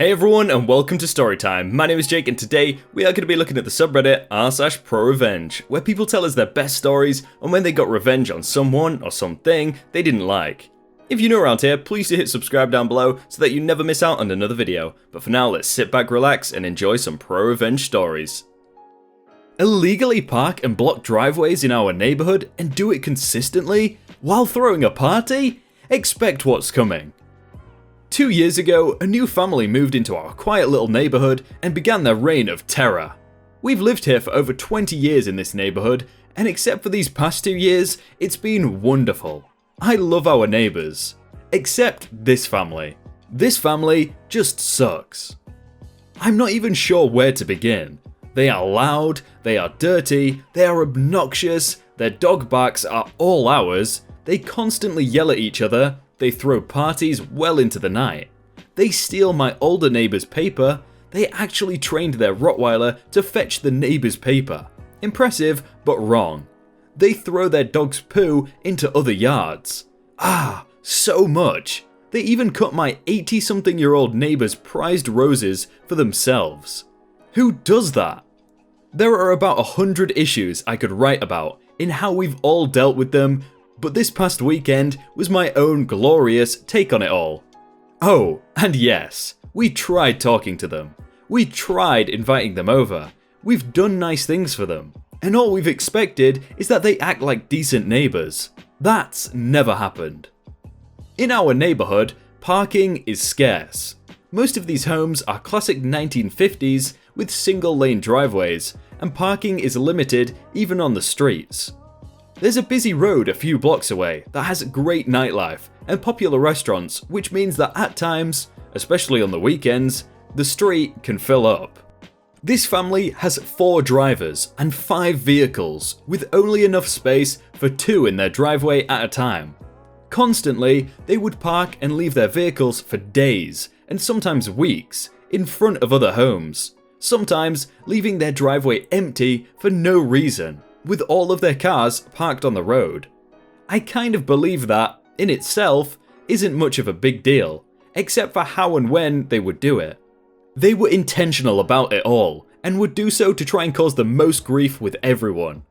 Hey everyone and welcome to Storytime. My name is Jake and today we are going to be looking at the subreddit r/prorevenge, where people tell us their best stories on when they got revenge on someone or something they didn't like. If you're new around here, please do hit subscribe down below so that you never miss out on another video. But for now, let's sit back, relax and enjoy some pro-revenge stories. Illegally park and block driveways in our neighborhood and do it consistently while throwing a party? Expect what's coming. 2 years ago, a new family moved into our quiet little neighborhood and began their reign of terror. We've lived here for over 20 years in this neighborhood, and except for these past 2 years, it's been wonderful. I love our neighbors. Except this family. This family just sucks. I'm not even sure where to begin. They are loud, they are dirty, they are obnoxious, their dog barks are all hours, they constantly yell at each other, they throw parties well into the night. They steal my older neighbor's paper. They actually trained their Rottweiler to fetch the neighbor's paper. Impressive, but wrong. They throw their dog's poo into other yards. So much. They even cut my 80-something-year-old neighbor's prized roses for themselves. Who does that? There are about 100 issues I could write about in how we've all dealt with them, but this past weekend was my own glorious take on it all. Oh, and yes, we tried talking to them. We tried inviting them over. We've done nice things for them. And all we've expected is that they act like decent neighbors. That's never happened. In our neighborhood, parking is scarce. Most of these homes are classic 1950s with single-lane driveways, and parking is limited even on the streets. There's a busy road a few blocks away that has great nightlife and popular restaurants, which means that at times, especially on the weekends, the street can fill up. This family has 4 drivers and 5 vehicles, with only enough space for 2 in their driveway at a time. Constantly, they would park and leave their vehicles for days, and sometimes weeks, in front of other homes, sometimes leaving their driveway empty for no reason, with all of their cars parked on the road. I kind of believe that, in itself, isn't much of a big deal, except for how and when they would do it. They were intentional about it all, and would do so to try and cause the most grief with everyone.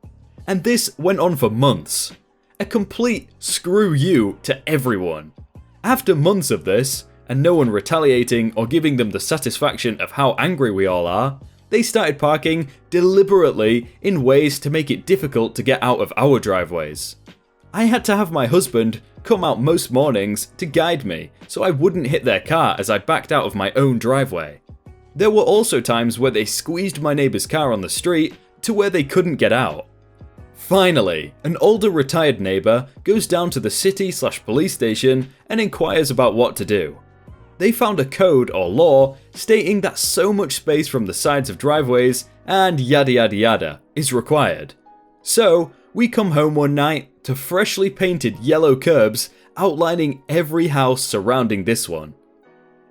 And this went on for months. A complete screw you to everyone. After months of this, and no one retaliating or giving them the satisfaction of how angry we all are, they started parking deliberately in ways to make it difficult to get out of our driveways. I had to have my husband come out most mornings to guide me so I wouldn't hit their car as I backed out of my own driveway. There were also times where they squeezed my neighbor's car on the street to where they couldn't get out. Finally, an older retired neighbor goes down to the city/police station and inquires about what to do. They found a code or law stating that so much space from the sides of driveways and yada yada yada is required. So we come home one night to freshly painted yellow curbs outlining every house surrounding this one.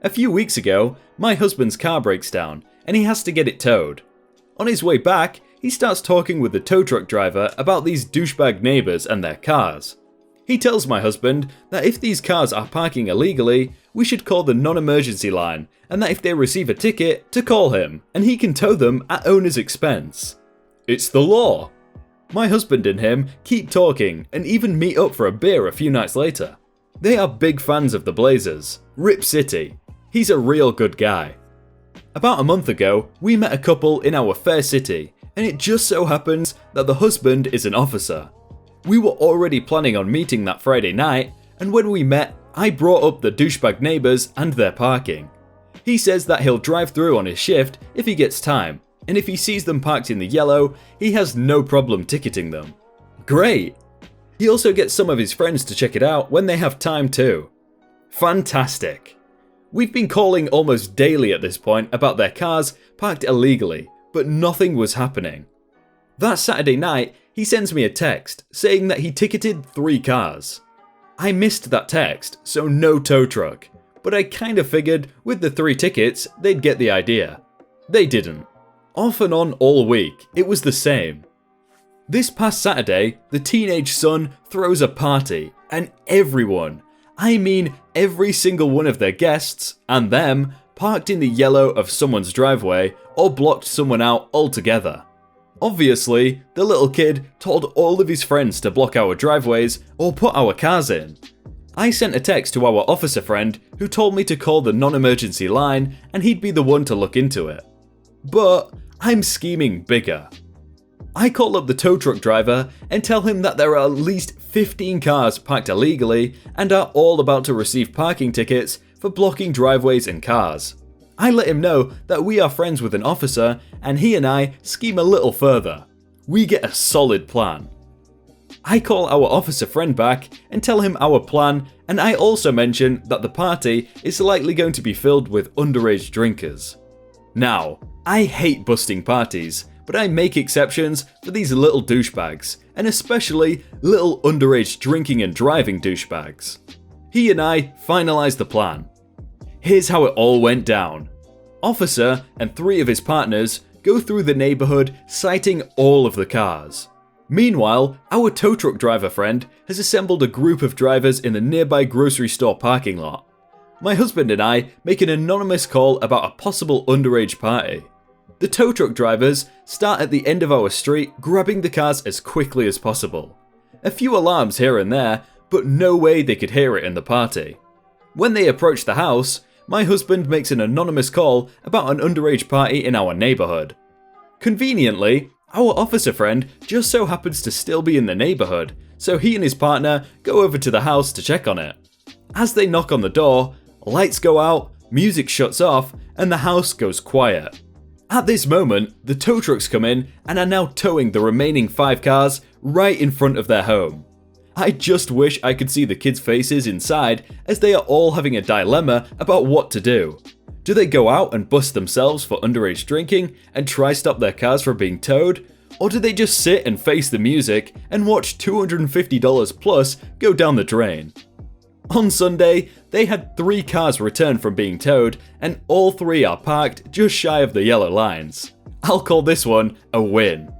A few weeks ago, my husband's car breaks down and he has to get it towed. On his way back, he starts talking with the tow truck driver about these douchebag neighbors and their cars. He tells my husband that if these cars are parking illegally, we should call the non-emergency line, and that if they receive a ticket, to call him, and he can tow them at owner's expense. It's the law. My husband and him keep talking and even meet up for a beer a few nights later. They are big fans of the Blazers. Rip City. He's a real good guy. About a month ago, we met a couple in our fair city, and it just so happens that the husband is an officer. We were already planning on meeting that Friday night, and when we met, I brought up the douchebag neighbors and their parking. He says that he'll drive through on his shift if he gets time, and if he sees them parked in the yellow, he has no problem ticketing them. Great! He also gets some of his friends to check it out when they have time too. Fantastic! We've been calling almost daily at this point about their cars parked illegally, but nothing was happening. That Saturday night, he sends me a text saying that he ticketed 3 cars. I missed that text, so no tow truck, but I kind of figured with the 3 tickets they'd get the idea. They didn't. Off and on all week, it was the same. This past Saturday, the teenage son throws a party, and everyone, I mean every single one of their guests, and them, parked in the yellow of someone's driveway, or blocked someone out altogether. Obviously, the little kid told all of his friends to block our driveways or put our cars in. I sent a text to our officer friend who told me to call the non-emergency line and he'd be the one to look into it. But I'm scheming bigger. I call up the tow truck driver and tell him that there are at least 15 cars parked illegally and are all about to receive parking tickets for blocking driveways and cars. I let him know that we are friends with an officer and he and I scheme a little further. We get a solid plan. I call our officer friend back and tell him our plan, and I also mention that the party is likely going to be filled with underage drinkers. Now, I hate busting parties, but I make exceptions for these little douchebags, and especially little underage drinking and driving douchebags. He and I finalized the plan. Here's how it all went down. Officer and 3 of his partners go through the neighborhood citing all of the cars. Meanwhile, our tow truck driver friend has assembled a group of drivers in the nearby grocery store parking lot. My husband and I make an anonymous call about a possible underage party. The tow truck drivers start at the end of our street, grabbing the cars as quickly as possible. A few alarms here and there, but no way they could hear it in the party. When they approach the house, my husband makes an anonymous call about an underage party in our neighborhood. Conveniently, our officer friend just so happens to still be in the neighborhood, so he and his partner go over to the house to check on it. As they knock on the door, lights go out, music shuts off, and the house goes quiet. At this moment, the tow trucks come in and are now towing the remaining 5 cars right in front of their home. I just wish I could see the kids' faces inside as they are all having a dilemma about what to do. Do they go out and bust themselves for underage drinking and try stop their cars from being towed? Or do they just sit and face the music and watch $250 plus go down the drain? On Sunday, they had 3 cars returned from being towed and all 3 are parked just shy of the yellow lines. I'll call this one a win.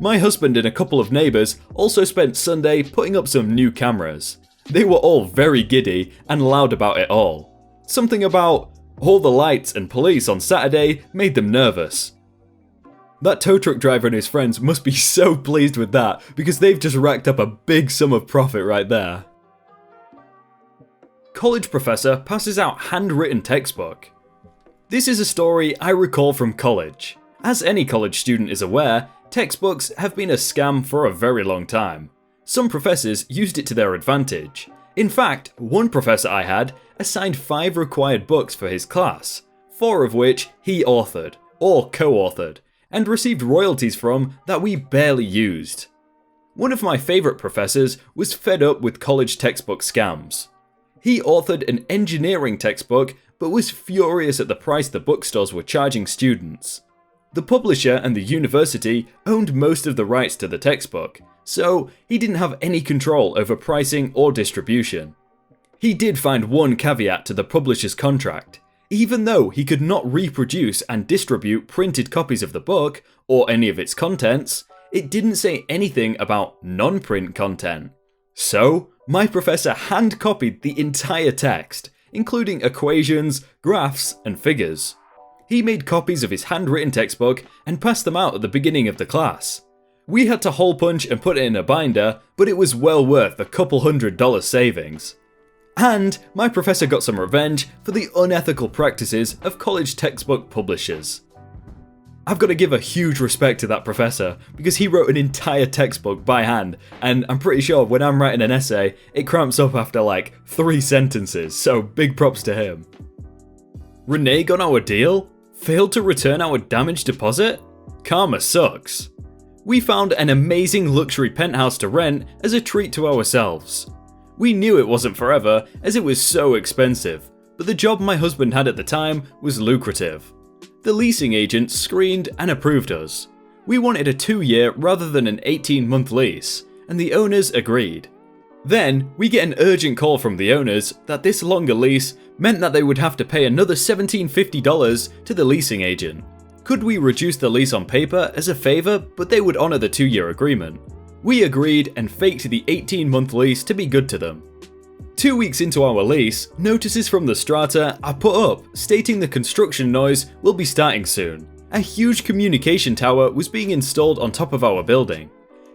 My husband and a couple of neighbours also spent Sunday putting up some new cameras. They were all very giddy and loud about it all. Something about all the lights and police on Saturday made them nervous. That tow truck driver and his friends must be so pleased with that because they've just racked up a big sum of profit right there. College professor passes out handwritten textbook. This is a story I recall from college. As any college student is aware, textbooks have been a scam for a very long time. Some professors used it to their advantage. In fact, one professor I had assigned 5 required books for his class, 4 of which he authored, or co-authored, and received royalties from that we barely used. One of my favourite professors was fed up with college textbook scams. He authored an engineering textbook, but was furious at the price the bookstores were charging students. The publisher and the university owned most of the rights to the textbook, so he didn't have any control over pricing or distribution. He did find one caveat to the publisher's contract. Even though he could not reproduce and distribute printed copies of the book or any of its contents, it didn't say anything about non-print content. So, my professor hand-copied the entire text, including equations, graphs, and figures. He made copies of his handwritten textbook and passed them out at the beginning of the class. We had to hole punch and put it in a binder, but it was well worth a couple $100 savings. And my professor got some revenge for the unethical practices of college textbook publishers. I've got to give a huge respect to that professor because he wrote an entire textbook by hand, and I'm pretty sure when I'm writing an essay, it cramps up after like 3 sentences, so big props to him. Renee got our deal? Failed to return our damaged deposit? Karma sucks. We found an amazing luxury penthouse to rent as a treat to ourselves. We knew it wasn't forever as it was so expensive, but the job my husband had at the time was lucrative. The leasing agent screened and approved us. We wanted a 2-year rather than an 18-month lease, and the owners agreed. Then, we get an urgent call from the owners that this longer lease meant that they would have to pay another $1,750 to the leasing agent. Could we reduce the lease on paper as a favour, but they would honour the 2-year agreement? We agreed and faked the 18-month lease to be good to them. 2 weeks into our lease, notices from the strata are put up stating the construction noise will be starting soon. A huge communication tower was being installed on top of our building.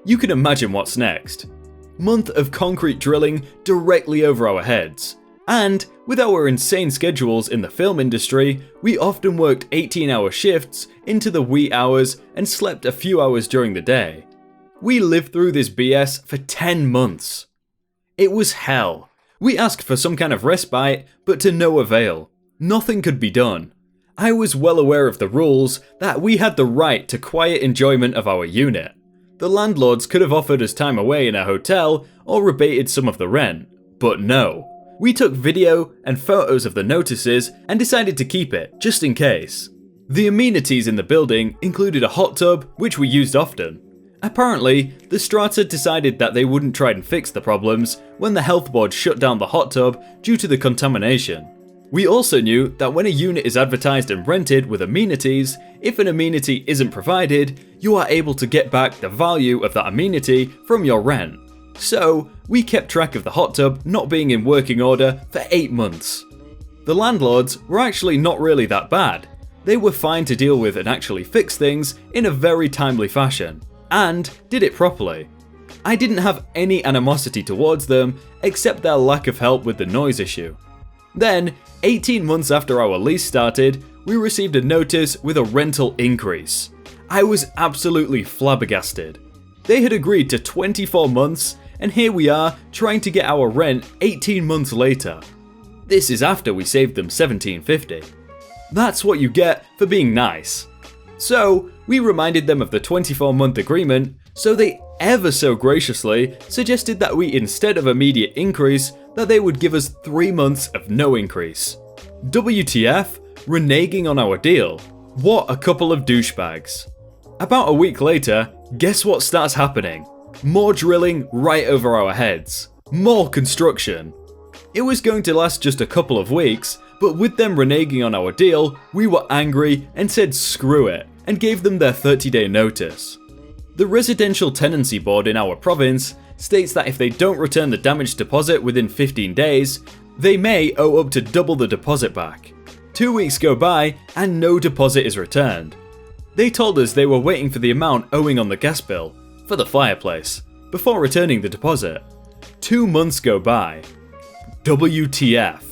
You can imagine what's next. Month of concrete drilling directly over our heads. And with our insane schedules in the film industry, we often worked 18-hour shifts into the wee hours and slept a few hours during the day. We lived through this BS for 10 months. It was hell. We asked for some kind of respite, but to no avail. Nothing could be done. I was well aware of the rules that we had the right to quiet enjoyment of our unit. The landlords could have offered us time away in a hotel or rebated some of the rent, but no. We took video and photos of the notices and decided to keep it, just in case. The amenities in the building included a hot tub, which we used often. Apparently, the strata decided that they wouldn't try and fix the problems when the health board shut down the hot tub due to the contamination. We also knew that when a unit is advertised and rented with amenities, if an amenity isn't provided, you are able to get back the value of that amenity from your rent. So, we kept track of the hot tub not being in working order for 8 months. The landlords were actually not really that bad. They were fine to deal with and actually fix things in a very timely fashion, and did it properly. I didn't have any animosity towards them except their lack of help with the noise issue. Then, 18 months after our lease started, we received a notice with a rental increase. I was absolutely flabbergasted. They had agreed to 24 months, and here we are trying to get our rent 18 months later. This is after we saved them $17.50. That's what you get for being nice. So, we reminded them of the 24-month agreement, so they ever so graciously suggested that we, instead of immediate increase, that they would give us 3 months of no increase. WTF? Reneging on our deal. What a couple of douchebags. About a week later, guess what starts happening? More drilling right over our heads. More construction. It was going to last just a couple of weeks, but with them reneging on our deal, we were angry and said screw it, and gave them their 30-day notice. The residential tenancy board in our province states that if they don't return the damaged deposit within 15 days, they may owe up to double the deposit back. 2 weeks go by and no deposit is returned. They told us they were waiting for the amount owing on the gas bill, for the fireplace, before returning the deposit. 2 months go by. WTF?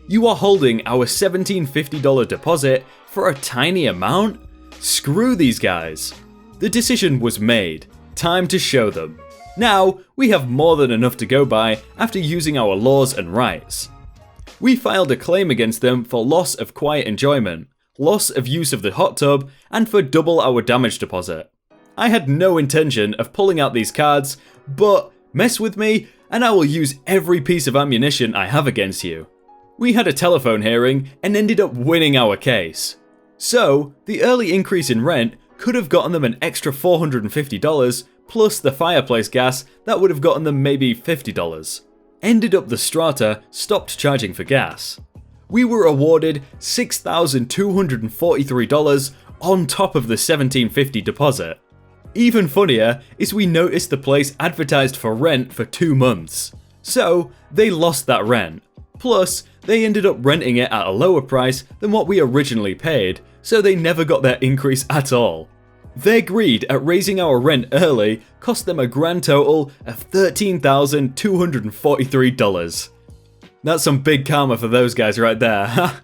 You are holding our $17.50 deposit for a tiny amount? Screw these guys. The decision was made. Time to show them. Now, we have more than enough to go by after using our laws and rights. We filed a claim against them for loss of quiet enjoyment, loss of use of the hot tub, and for double our damage deposit. I had no intention of pulling out these cards, but mess with me and I will use every piece of ammunition I have against you. We had a telephone hearing and ended up winning our case. So, the early increase in rent could have gotten them an extra $450 plus the fireplace gas that would have gotten them maybe $50. Ended up the strata stopped charging for gas. We were awarded $6,243 on top of the $1,750 deposit. Even funnier is we noticed the place advertised for rent for 2 months. So, they lost that rent. Plus, they ended up renting it at a lower price than what we originally paid, so they never got their increase at all. Their greed at raising our rent early cost them a grand total of $13,243. That's some big karma for those guys right there.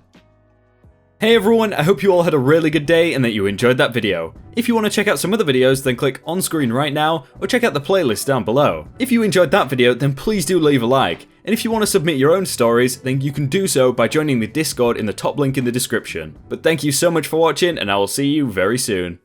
Hey everyone, I hope you all had a really good day and that you enjoyed that video. If you want to check out some other videos, then click on screen right now or check out the playlist down below. If you enjoyed that video, then please do leave a like. And if you want to submit your own stories, then you can do so by joining the Discord in the top link in the description. But thank you so much for watching and I will see you very soon.